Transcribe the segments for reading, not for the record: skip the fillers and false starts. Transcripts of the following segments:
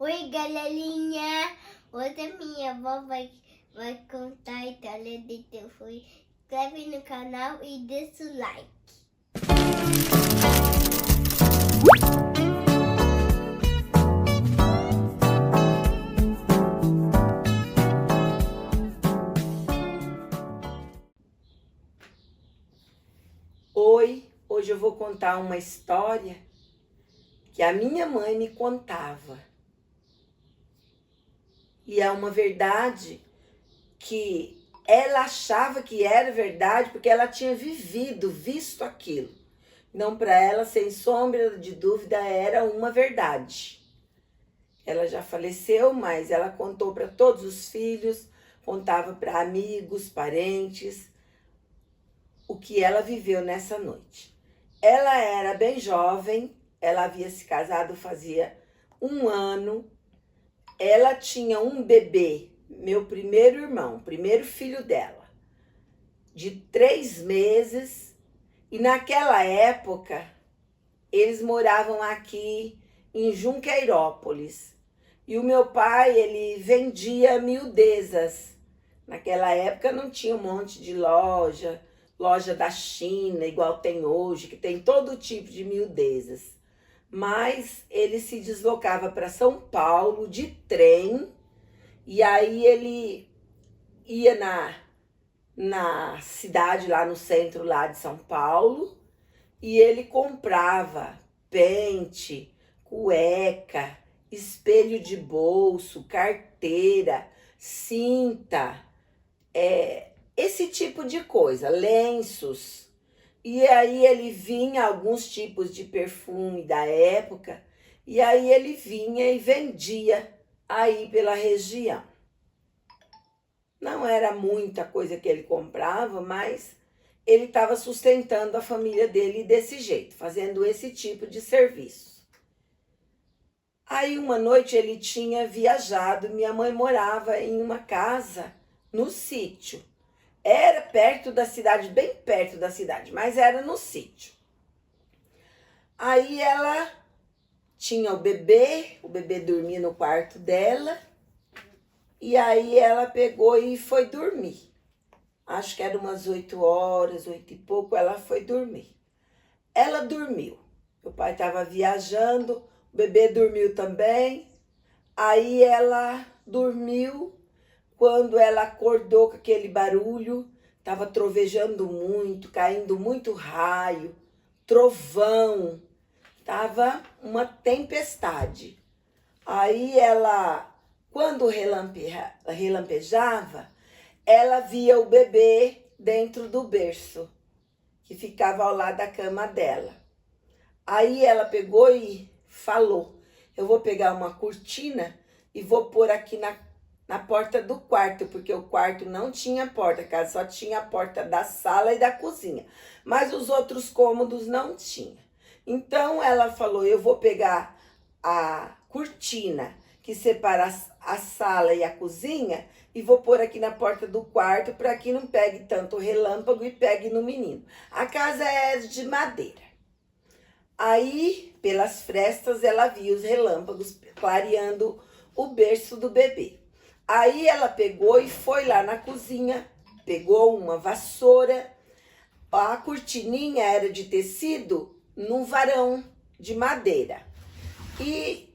Oi, galerinha! Hoje a minha avó vai contar a história de Tefu. Inscreve no canal e deixa o like. Oi, hoje eu vou contar uma história que a minha mãe me contava. E é uma verdade que ela achava que era verdade porque ela tinha visto aquilo. Então, para ela, sem sombra de dúvida, era uma verdade. Ela já faleceu, mas ela contou para todos os filhos, contava para amigos, parentes, o que ela viveu nessa noite. Ela era bem jovem, ela havia se casado fazia 1 ano, ela tinha um bebê, meu primeiro irmão, primeiro filho dela, de 3 meses, e naquela época eles moravam aqui em Junqueirópolis. E o meu pai, ele vendia miudezas. Naquela época não tinha um monte de loja da China, igual tem hoje, que tem todo tipo de miudezas. Mas ele se deslocava para São Paulo de trem, e aí ele ia na cidade, lá no centro lá de São Paulo, e ele comprava pente, cueca, espelho de bolso, carteira, cinta, esse tipo de coisa, lenços. E aí ele vinha, alguns tipos de perfume da época, e aí ele vinha e vendia aí pela região. Não era muita coisa que ele comprava, mas ele estava sustentando a família dele desse jeito, fazendo esse tipo de serviço. Aí uma noite ele tinha viajado, minha mãe morava em uma casa no sítio. Era perto da cidade, bem perto da cidade, mas era no sítio. Aí ela tinha o bebê dormia no quarto dela, e aí ela pegou e foi dormir. Acho que era umas 8 horas, 8 e pouco, ela foi dormir. Ela dormiu. Meu pai estava viajando, o bebê dormiu também. Aí ela dormiu. Quando ela acordou com aquele barulho, estava trovejando muito, caindo muito raio, trovão, estava uma tempestade. Aí ela, quando relampejava, ela via o bebê dentro do berço, que ficava ao lado da cama dela. Aí ela pegou e falou: eu vou pegar uma cortina e vou pôr aqui na porta do quarto, porque o quarto não tinha porta, a casa só tinha a porta da sala e da cozinha, mas os outros cômodos não tinha. Então ela falou: eu vou pegar a cortina que separa a sala e a cozinha e vou pôr aqui na porta do quarto para que não pegue tanto relâmpago e pegue no menino. A casa é de madeira. Aí, pelas frestas, ela via os relâmpagos clareando o berço do bebê. Aí ela pegou e foi lá na cozinha, pegou uma vassoura, a cortininha era de tecido num varão de madeira. E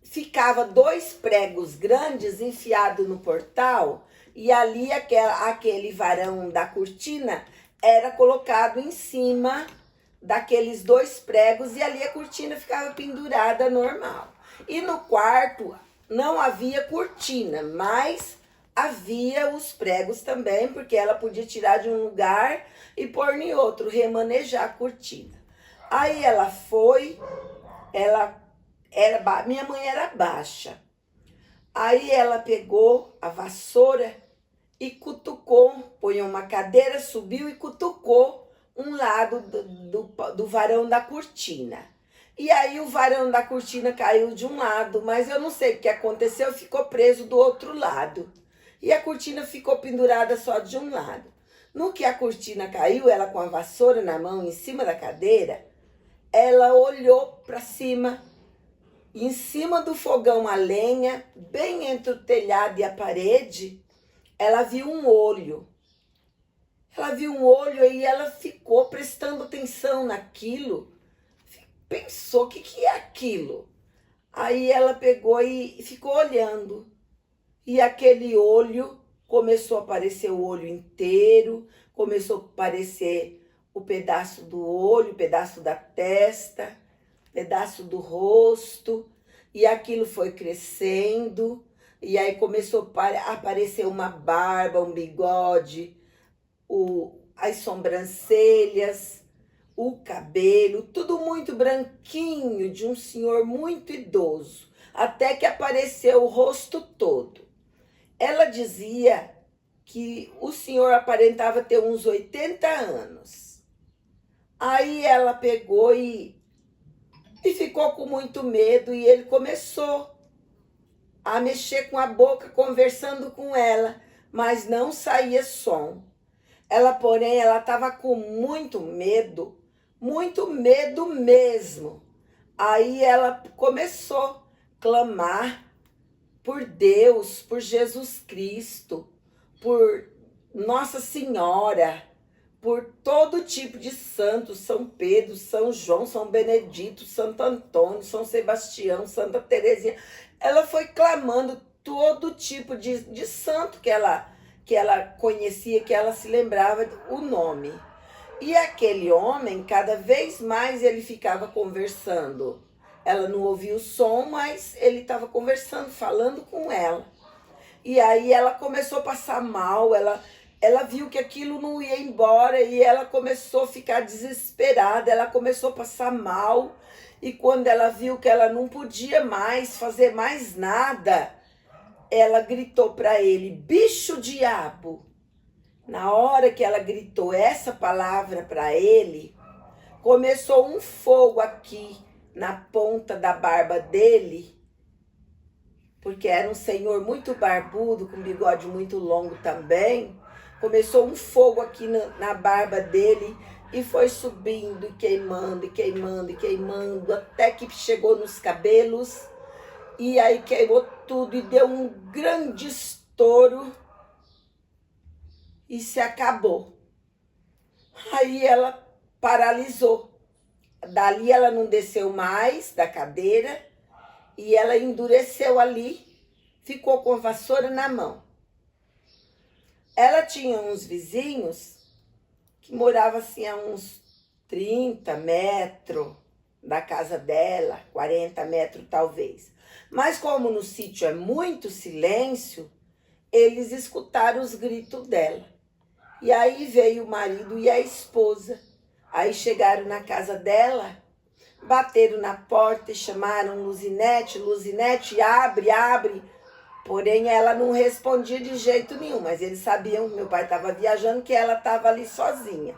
ficava 2 pregos grandes enfiados no portal, e ali aquele varão da cortina era colocado em cima daqueles 2 pregos, e ali a cortina ficava pendurada normal. E no quarto não havia cortina, mas havia os pregos também, porque ela podia tirar de um lugar e pôr em outro, remanejar a cortina. Aí ela foi, minha mãe era baixa. Aí ela pegou a vassoura e cutucou, põe uma cadeira, subiu e cutucou um lado do varão da cortina. E aí o varão da cortina caiu de um lado, mas eu não sei o que aconteceu, ficou preso do outro lado. E a cortina ficou pendurada só de um lado. No que a cortina caiu, ela com a vassoura na mão em cima da cadeira, ela olhou para cima em cima do fogão a lenha, bem entre o telhado e a parede, ela viu um olho. Ela viu um olho e ela ficou prestando atenção naquilo. Pensou, o que que é aquilo? Aí ela pegou e ficou olhando. E aquele olho começou a aparecer o olho inteiro, começou a aparecer o pedaço do olho, o pedaço da testa, pedaço do rosto, e aquilo foi crescendo, e aí começou a aparecer uma barba, um bigode, as sobrancelhas, o cabelo, tudo muito branquinho, de um senhor muito idoso, até que apareceu o rosto todo. Ela dizia que o senhor aparentava ter uns 80 anos. Aí ela pegou e ficou com muito medo e ele começou a mexer com a boca, conversando com ela, mas não saía som. Ela, porém, ela estava com muito medo mesmo. Aí ela começou a clamar por Deus, por Jesus Cristo, por Nossa Senhora, por todo tipo de santos, São Pedro, São João, São Benedito, Santo Antônio, São Sebastião, Santa Teresinha. Ela foi clamando todo tipo de santo que ela conhecia, que ela se lembrava o nome. E aquele homem, cada vez mais ele ficava conversando. Ela não ouvia o som, mas ele estava conversando, falando com ela. E aí ela começou a passar mal, ela viu que aquilo não ia embora e ela começou a ficar desesperada, ela começou a passar mal. E quando ela viu que ela não podia mais fazer mais nada, ela gritou para ele, bicho diabo. Na hora que ela gritou essa palavra para ele, começou um fogo aqui na ponta da barba dele, porque era um senhor muito barbudo, com bigode muito longo também. Começou um fogo aqui na barba dele e foi subindo e queimando, e queimando, e queimando, até que chegou nos cabelos. E aí queimou tudo e deu um grande estouro e se acabou. Aí ela paralisou. Dali ela não desceu mais da cadeira e ela endureceu ali, ficou com a vassoura na mão. Ela tinha uns vizinhos que moravam assim a uns 30 metros da casa dela, 40 metros talvez. Mas como no sítio é muito silêncio, eles escutaram os gritos dela. E aí veio o marido e a esposa. Aí chegaram na casa dela, bateram na porta e chamaram Luzinete, Luzinete, abre, abre. Porém, ela não respondia de jeito nenhum, mas eles sabiam que meu pai estava viajando, que ela estava ali sozinha.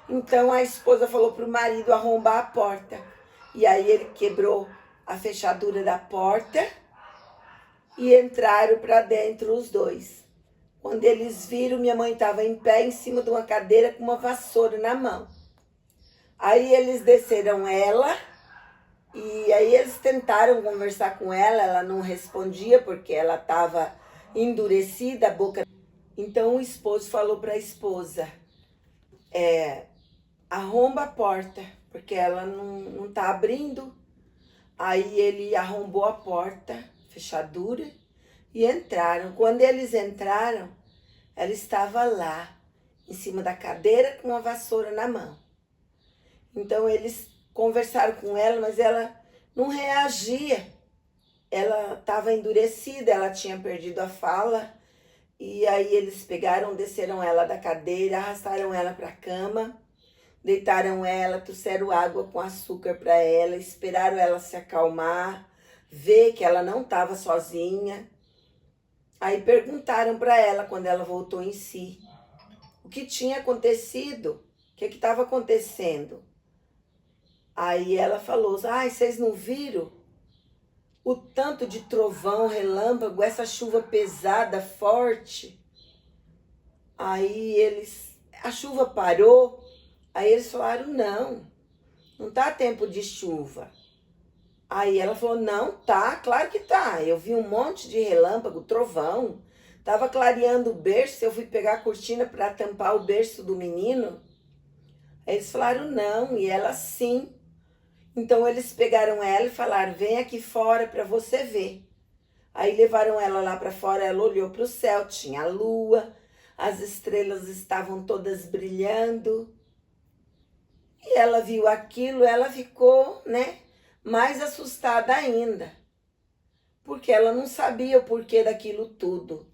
Então a esposa falou para o marido arrombar a porta. E aí ele quebrou a fechadura da porta e entraram para dentro os dois. Quando eles viram, minha mãe estava em pé em cima de uma cadeira com uma vassoura na mão. Aí eles desceram ela e aí eles tentaram conversar com ela não respondia porque ela estava endurecida, a boca. Então o esposo falou para a esposa, arromba a porta, porque ela não está abrindo. Aí ele arrombou a porta, fechadura, e entraram. Quando eles entraram, ela estava lá, em cima da cadeira com a vassoura na mão. Então eles conversaram com ela, mas ela não reagia. Ela estava endurecida, ela tinha perdido a fala. E aí eles pegaram, desceram ela da cadeira, arrastaram ela para a cama, deitaram ela, trouxeram água com açúcar para ela, esperaram ela se acalmar, ver que ela não estava sozinha. Aí perguntaram para ela, quando ela voltou em si, o que tinha acontecido, o que estava acontecendo. Aí ela falou, vocês não viram o tanto de trovão, relâmpago, essa chuva pesada, forte? Aí a chuva parou, aí eles falaram, não tá tempo de chuva. Aí ela falou, não, tá, claro que tá. Eu vi um monte de relâmpago, trovão. Tava clareando o berço, eu fui pegar a cortina para tampar o berço do menino. Aí eles falaram, não, e ela sim. Então eles pegaram ela e falaram, vem aqui fora para você ver. Aí levaram ela lá para fora, ela olhou para o céu, tinha a lua, as estrelas estavam todas brilhando. E ela viu aquilo, ela ficou, né, mais assustada ainda, porque ela não sabia o porquê daquilo tudo.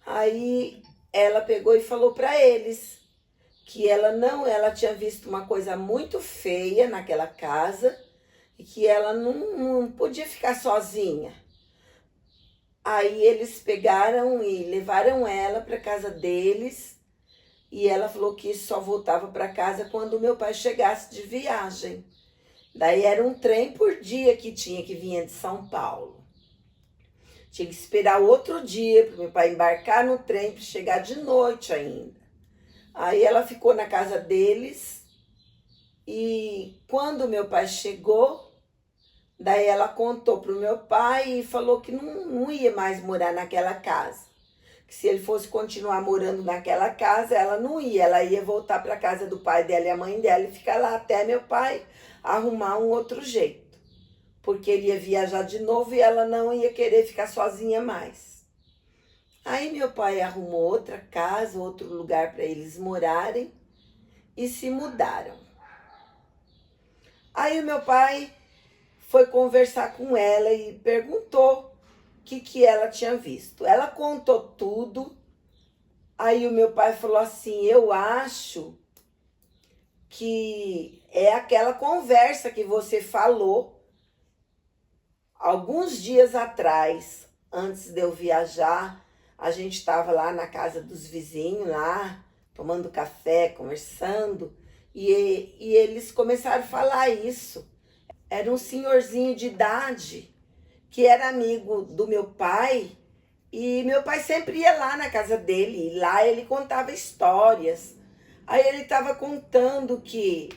Aí ela pegou e falou para eles que ela tinha visto uma coisa muito feia naquela casa e que ela não podia ficar sozinha. Aí eles pegaram e levaram ela para casa deles e ela falou que só voltava para casa quando o meu pai chegasse de viagem. Daí era um trem por dia que tinha que vir de São Paulo. Tinha que esperar outro dia para meu pai embarcar no trem para chegar de noite ainda. Aí ela ficou na casa deles e quando meu pai chegou, daí ela contou para o meu pai e falou que não ia mais morar naquela casa. Que se ele fosse continuar morando naquela casa, ela não ia. Ela ia voltar para a casa do pai dela e a mãe dela e ficar lá até meu pai arrumar um outro jeito. Porque ele ia viajar de novo e ela não ia querer ficar sozinha mais. Aí meu pai arrumou outra casa, outro lugar para eles morarem e se mudaram. Aí o meu pai foi conversar com ela e perguntou o que ela tinha visto. Ela contou tudo. Aí o meu pai falou assim, eu acho que é aquela conversa que você falou alguns dias atrás, antes de eu viajar. A gente estava lá na casa dos vizinhos, lá, tomando café, conversando, e eles começaram a falar isso. Era um senhorzinho de idade que era amigo do meu pai, e meu pai sempre ia lá na casa dele, e lá ele contava histórias. Aí ele estava contando que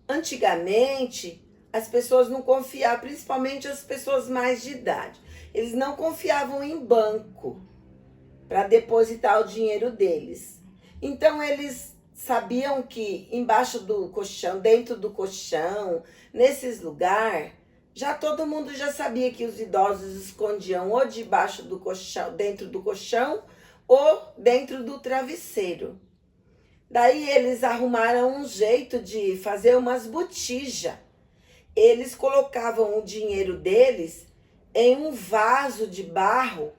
antigamente as pessoas não confiavam, principalmente as pessoas mais de idade, eles não confiavam em banco para depositar o dinheiro deles. Então eles sabiam que embaixo do colchão, dentro do colchão, nesses lugares, já todo mundo já sabia que os idosos escondiam ou debaixo do colchão, dentro do colchão, ou dentro do travesseiro. Daí eles arrumaram um jeito de fazer umas botijas. Eles colocavam o dinheiro deles em um vaso de barro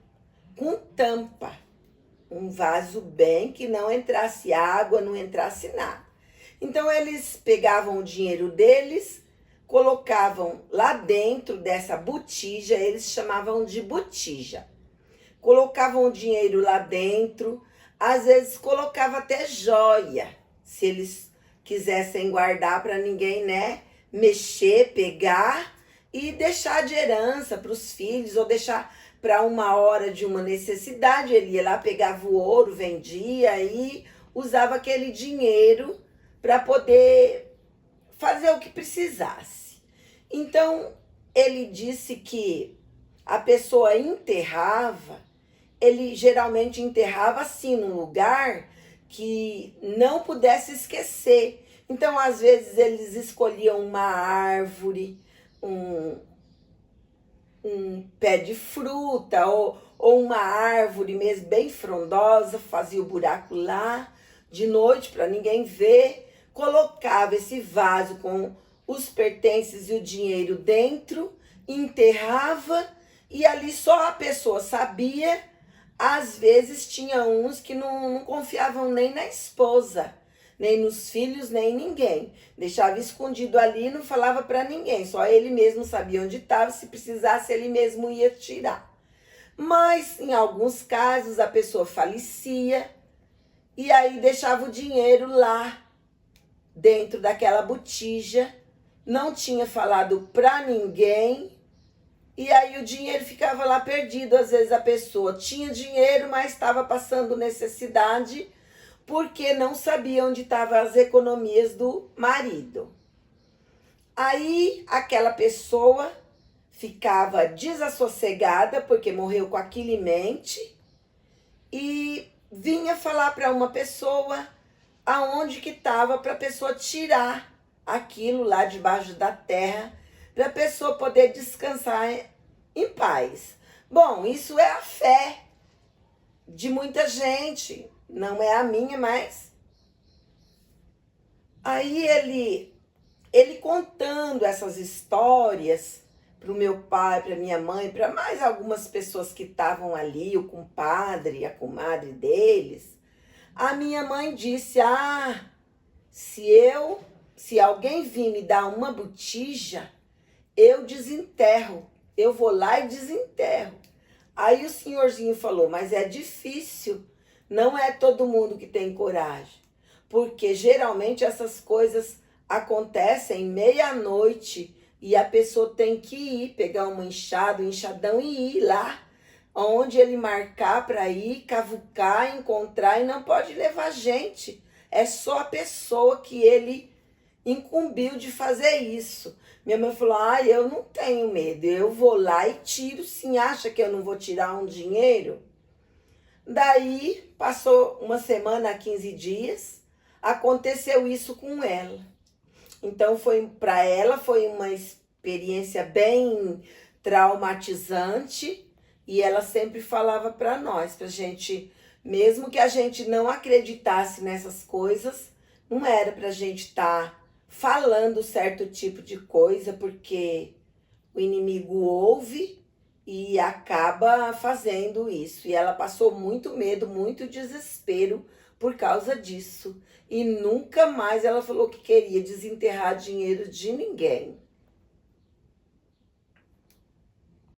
com tampa. Um vaso bem que não entrasse água, não entrasse nada. Então eles pegavam o dinheiro deles, colocavam lá dentro dessa botija, eles chamavam de botija. Colocavam o dinheiro lá dentro, às vezes colocava até joia, se eles quisessem guardar para ninguém, né, mexer, pegar e deixar de herança para os filhos ou deixar para uma hora de uma necessidade. Ele ia lá, pegava o ouro, vendia e usava aquele dinheiro para poder fazer o que precisasse. Então, ele disse que a pessoa enterrava, ele geralmente enterrava assim, num lugar que não pudesse esquecer. Então, às vezes, eles escolhiam uma árvore, um pé de fruta ou uma árvore mesmo bem frondosa, fazia o buraco lá de noite para ninguém ver, colocava esse vaso com os pertences e o dinheiro dentro, enterrava e ali só a pessoa sabia. Às vezes tinha uns que não confiavam nem na esposa, nem nos filhos, nem em ninguém. Deixava escondido ali e não falava para ninguém. Só ele mesmo sabia onde estava, se precisasse ele mesmo ia tirar. Mas em alguns casos a pessoa falecia e aí deixava o dinheiro lá dentro daquela botija, não tinha falado para ninguém. E aí o dinheiro ficava lá perdido. Às vezes a pessoa tinha dinheiro, mas estava passando necessidade porque não sabia onde estavam as economias do marido. Aí aquela pessoa ficava desassossegada porque morreu com aquilo em mente e vinha falar para uma pessoa aonde que estava para a pessoa tirar aquilo lá debaixo da terra, para a pessoa poder descansar em paz. Bom, isso é a fé de muita gente, não é a minha, mas aí ele contando essas histórias para o meu pai, para minha mãe, para mais algumas pessoas que estavam ali, o compadre, a comadre deles, a minha mãe disse: ah, se alguém vir me dar uma botija, eu desenterro, eu vou lá e desenterro. Aí o senhorzinho falou: mas é difícil, não é todo mundo que tem coragem, porque geralmente essas coisas acontecem meia-noite e a pessoa tem que ir, pegar uma enxada, um enxadão e ir lá onde ele marcar para ir, cavucar, encontrar, e não pode levar gente. É só a pessoa que ele incumbiu de fazer isso. Minha mãe falou: ah, eu não tenho medo, eu vou lá e tiro sim. Acha que eu não vou tirar um dinheiro? Daí, passou uma semana, 15 dias, aconteceu isso com ela. Então, para ela foi uma experiência bem traumatizante e ela sempre falava para nós, para gente, mesmo que a gente não acreditasse nessas coisas, não era para a gente estar falando certo tipo de coisa, porque o inimigo ouve e acaba fazendo isso. E ela passou muito medo, muito desespero por causa disso. E nunca mais ela falou que queria desenterrar dinheiro de ninguém.